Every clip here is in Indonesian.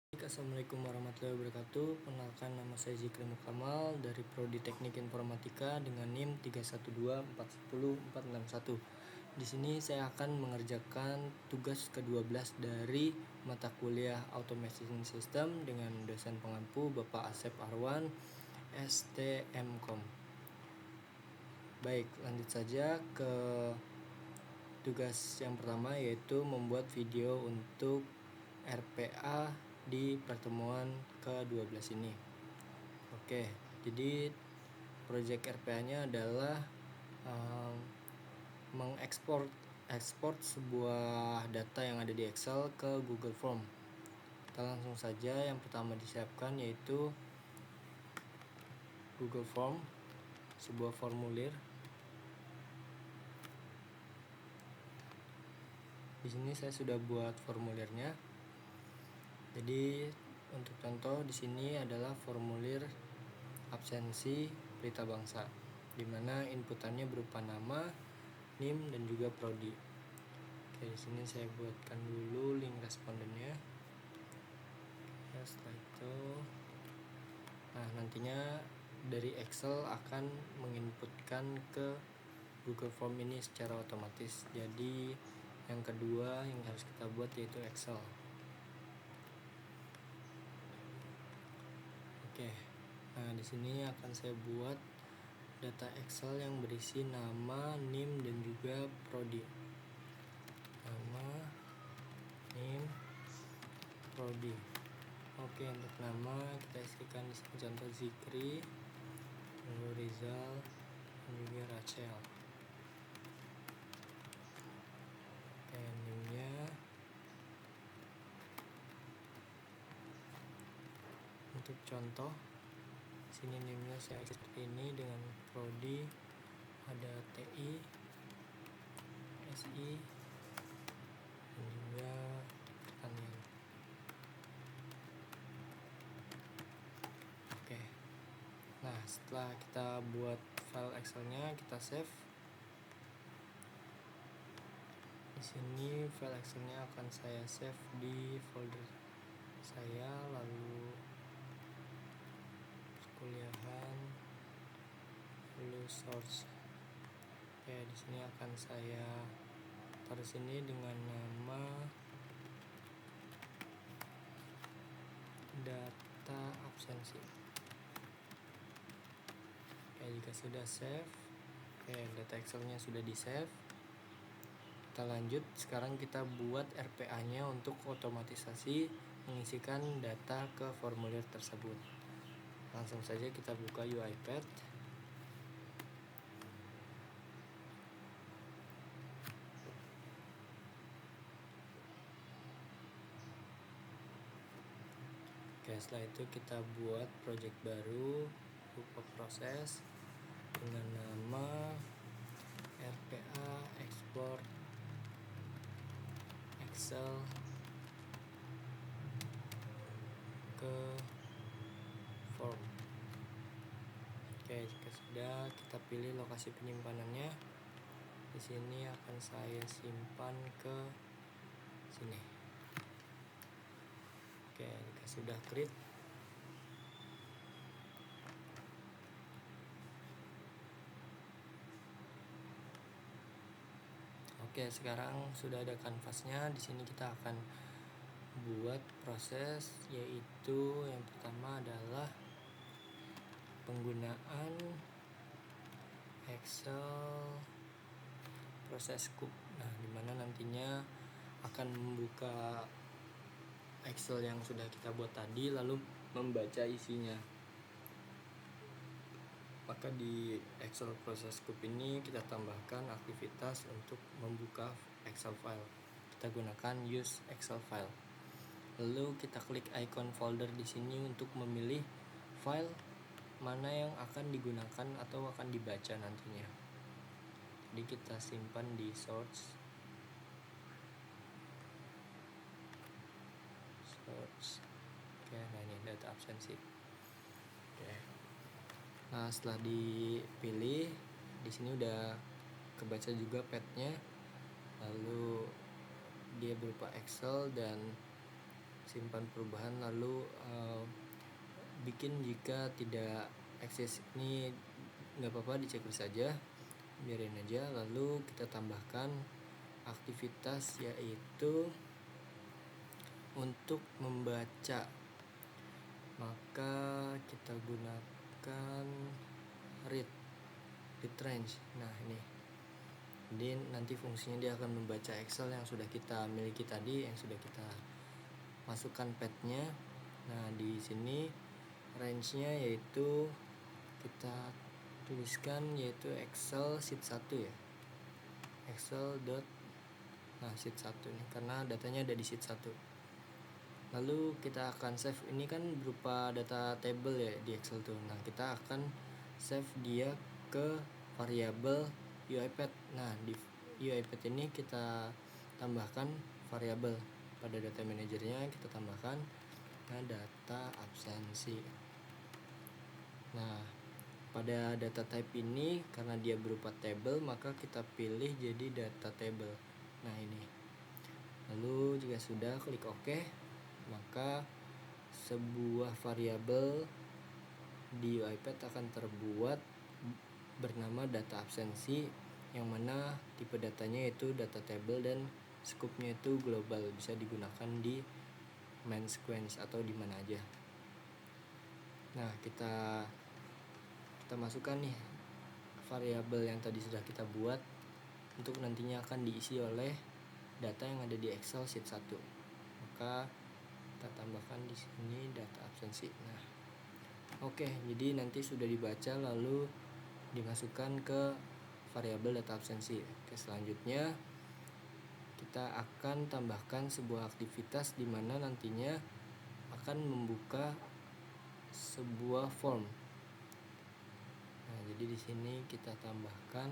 Assalamualaikum warahmatullahi wabarakatuh. Perkenalkan, nama saya Zikri Mukamal dari Prodi Teknik Informatika dengan NIM 312410461. Di sini saya akan mengerjakan tugas ke-12 dari mata kuliah Automation System dengan dosen pengampu Bapak Asep Arwan, STMkom. Baik, lanjut saja ke tugas yang pertama, yaitu membuat video untuk RPA di pertemuan ke-12 ini. Oke, jadi proyek RPA-nya adalah mengekspor sebuah data yang ada di Excel ke Google Form. Kita langsung saja, yang pertama disiapkan yaitu Google Form, sebuah formulir. Di sini saya sudah buat formulirnya. Jadi untuk contoh di sini adalah formulir absensi berita bangsa, di mana inputannya berupa nama, NIM, dan juga prodi. Oke, di sini saya buatkan dulu link respondennya. Ya, setelah itu, nantinya dari Excel akan menginputkan ke Google Form ini secara otomatis. Jadi yang kedua yang harus kita buat yaitu Excel. Oke, di sini akan saya buat data Excel yang berisi nama, NIM, dan juga prodi. Nama, NIM, prodi. Oke, untuk nama kita isikan di sini contoh Zikri, lalu Rizal, dan juga Rachel. Oke, NIM-nya untuk contoh sini NIM-nya saya seperti ini dengan prodi ada TI, SI, dan juga pertanian. Oke. Nah, setelah kita buat file Excel-nya, kita save. Di sini file Excel-nya akan saya save di folder saya, lalu kuliahan, lalu source. Oke, di sini akan saya taruh sini dengan nama data absensi. Oke, jika sudah save, data Excel-nya sudah di save. Kita lanjut, sekarang kita buat RPA-nya untuk otomatisasi mengisikan data ke formulir tersebut. Langsung saja kita buka UiPath. Oke, setelah itu kita buat project baru berupa proses dengan nama RPA export Excel ke form. Oke, jika sudah, kita pilih lokasi penyimpanannya. Di sini akan saya simpan ke sini. Oke, jika sudah create, oke, sekarang sudah ada kanvasnya. Di sini kita akan buat proses, yaitu yang pertama adalah penggunaan Excel proses scoop. Nah, dimana nantinya akan membuka Excel yang sudah kita buat tadi lalu membaca isinya. Maka di Excel proses scoop ini kita tambahkan aktivitas untuk membuka Excel file. Kita gunakan use Excel file. Lalu kita klik icon folder di sini untuk memilih file mana yang akan digunakan atau akan dibaca nantinya. Jadi kita simpan di source. Oke, nah ini data absensi. Oke. Nah, setelah dipilih, di sini udah kebaca juga path-nya. Lalu dia berupa Excel dan simpan perubahan, lalu bikin jika tidak eksis ini nggak apa-apa, diceklis saja, biarin aja. Lalu kita tambahkan aktivitas yaitu untuk membaca, maka kita gunakan read range. Nah ini, jadi nanti fungsinya dia akan membaca Excel yang sudah kita miliki tadi, yang sudah kita masukkan padnya. Nah di sini range-nya yaitu kita tuliskan yaitu Excel sheet 1 ya, Excel dot sheet 1 nih, karena datanya ada di sheet 1. Lalu kita akan save, ini kan berupa data table ya di Excel tuh. Nah kita akan save dia ke variabel UiPath. Nah di UiPath ini kita tambahkan variabel, pada data manajernya kita tambahkan data absensi. Nah pada data type ini karena dia berupa table, maka kita pilih jadi data table. Nah ini, lalu jika sudah, klik OK, maka sebuah variabel di UiPath akan terbuat bernama data absensi, yang mana tipe datanya itu data table dan scope-nya itu global, bisa digunakan di main sequence atau di mana aja. Nah kita masukkan nih variabel yang tadi sudah kita buat untuk nantinya akan diisi oleh data yang ada di Excel sheet 1. Maka kita tambahkan di sini data absensi. Nah oke, jadi nanti sudah dibaca lalu dimasukkan ke variabel data absensi. Oke, selanjutnya kita akan tambahkan sebuah aktivitas di mana nantinya akan membuka sebuah form. Nah jadi di sini kita tambahkan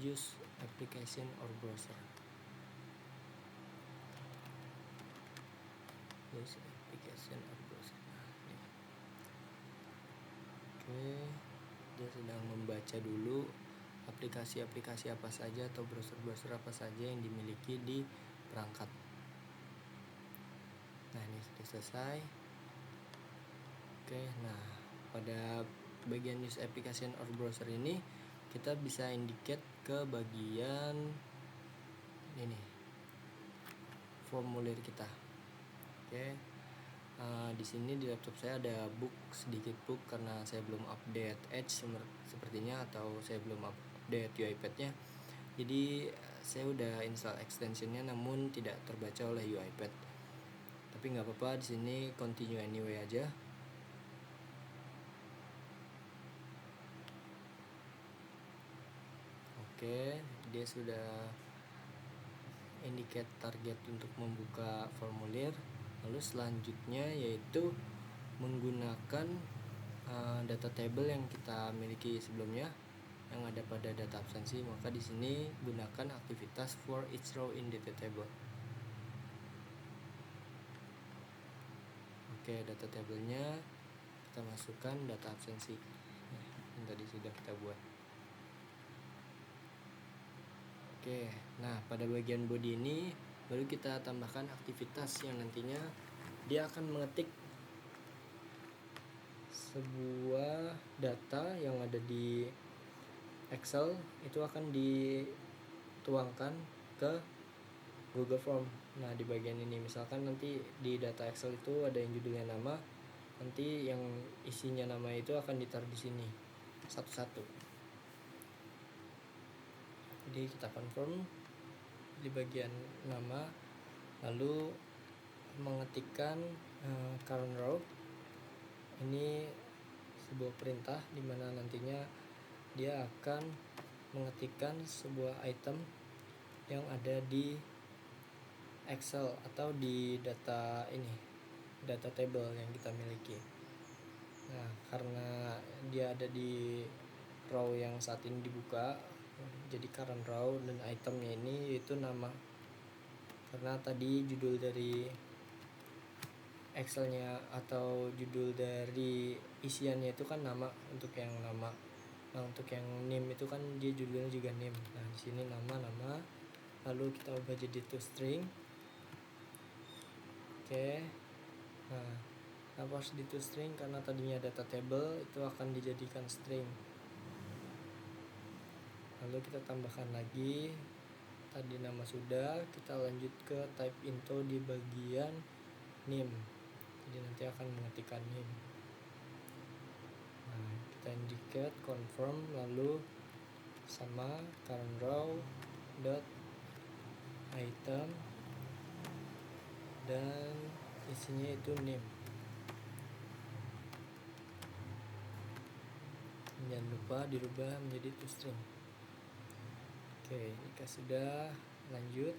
use application or browser. Use application or browser. Oke, dia sedang membaca dulu aplikasi-aplikasi apa saja atau browser-browser apa saja yang dimiliki di perangkat. Nah ini sudah selesai. Oke, nah pada bagian use application or browser ini kita bisa indicate ke bagian ini, formulir kita. Oke, di sini di laptop saya ada sedikit bug karena saya belum update Edge sepertinya, atau saya belum update UiPath-nya. Jadi saya udah install extensionnya namun tidak terbaca oleh UiPath. Tapi nggak apa-apa, di sini continue anyway aja. Oke, dia sudah indicate target untuk membuka formulir. Lalu selanjutnya yaitu menggunakan data table yang kita miliki sebelumnya yang ada pada data absensi. Maka di sini gunakan aktivitas for each row in data table. Oke, data tablenya kita masukkan data absensi yang tadi sudah kita buat. Oke, nah pada bagian body ini baru kita tambahkan aktivitas yang nantinya dia akan mengetik sebuah data yang ada di Excel, itu akan dituangkan ke Google Form. Nah di bagian ini misalkan nanti di data Excel itu ada yang judulnya nama, nanti yang isinya nama itu akan ditaruh di sini satu-satu. Jadi kita confirm di bagian nama, lalu mengetikkan current row. Ini sebuah perintah di mana nantinya dia akan mengetikkan sebuah item yang ada di Excel atau di data table yang kita miliki. Nah karena dia ada di row yang saat ini dibuka, jadi current row, dan itemnya ini yaitu nama, karena tadi judul dari Excelnya atau judul dari isiannya itu kan nama, untuk yang nama. Nah untuk yang name itu kan dia judulnya juga name. Nah di sini nama, lalu kita ubah jadi to string. Oke. Nah, kenapa harus di toString? Karena tadinya data table itu akan dijadikan string. Lalu kita tambahkan lagi, tadi nama sudah, kita lanjut ke type info di bagian name. Jadi nanti akan mengetikkan name. Nah, kita indicate confirm, lalu sama current row dot item, dan isinya itu name. Jangan lupa dirubah menjadi toString. Oke, jika sudah, lanjut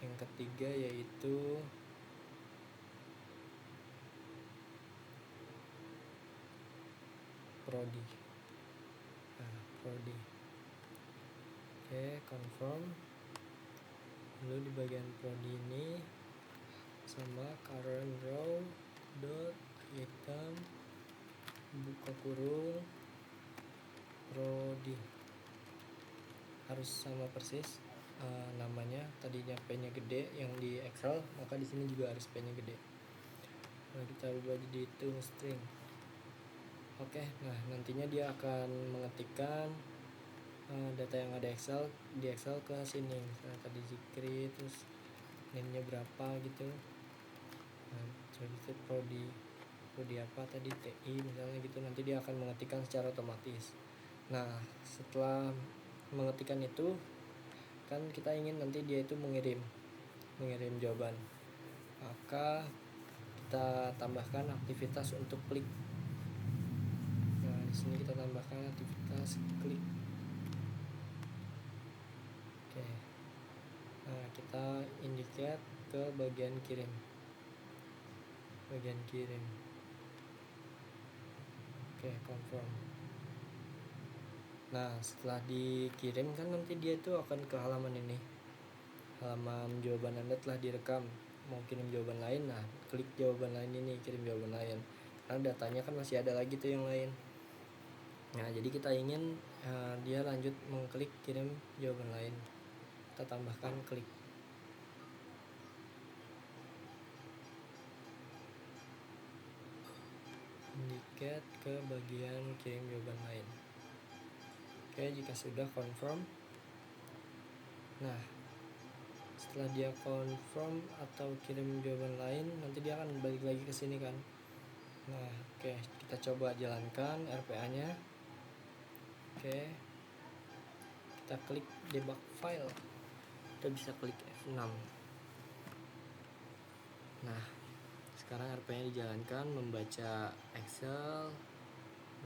yang ketiga yaitu prodi. Nah, prodi. Oke, confirm. Lalu di bagian prodi ini sama current row dot item buka kurung prodi, harus sama persis namanya. Tadinya P-nya gede yang di Excel, maka di sini juga harus P-nya gede. Nah, kita ubah jadi toString. Oke, nah nantinya dia akan mengetikkan data yang ada di Excel ke sini. Misalnya tadi Zikri, terus name-nya berapa gitu. Nah, terus prodi apa tadi, TI misalnya gitu. Nanti dia akan mengetikkan secara otomatis. Nah, setelah mengetikkan itu kan kita ingin nanti dia itu mengirim jawaban, maka kita tambahkan aktivitas untuk klik. Nah, di sini kita tambahkan aktivitas klik. Oke. Nah, kita indicate ke bagian kirim. Oke, confirm. Nah, setelah dikirim kan nanti dia itu akan ke halaman ini. Halaman jawaban Anda telah direkam. Mau kirim jawaban lain, nah klik jawaban lain ini, kirim jawaban lain. Karena datanya kan masih ada lagi tuh yang lain. Nah, jadi kita ingin dia lanjut mengklik kirim jawaban lain. Kita tambahkan klik. Indicate ke bagian kirim jawaban lain. Oke, jika sudah confirm. Nah, setelah dia confirm atau kirim jawaban lain, nanti dia akan balik lagi ke sini kan. Nah, oke, kita coba jalankan RPA-nya. Oke, kita klik debug file. Kita bisa klik F6. Nah, sekarang RPA-nya dijalankan, membaca Excel,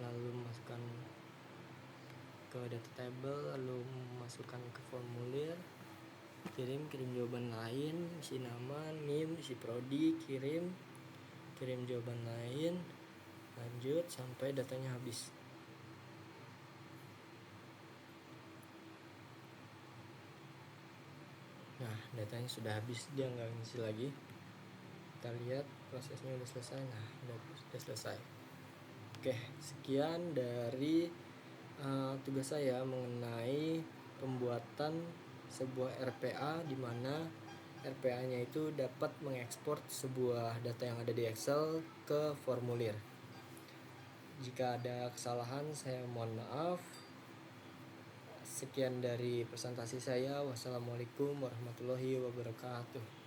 lalu masukkan ke data table, lalu masukkan ke formulir, kirim jawaban lain, isi nama, name, isi prodi, kirim jawaban lain, lanjut sampai datanya habis. Nah, datanya sudah habis, dia nggak ngisi lagi. Kita lihat prosesnya udah selesai. Nah, udah selesai. Oke, sekian dari tugas saya mengenai pembuatan sebuah RPA, di mana RPA-nya itu dapat mengekspor sebuah data yang ada di Excel ke formulir. Jika ada kesalahan, saya mohon maaf. Sekian dari presentasi saya. Wassalamualaikum warahmatullahi wabarakatuh.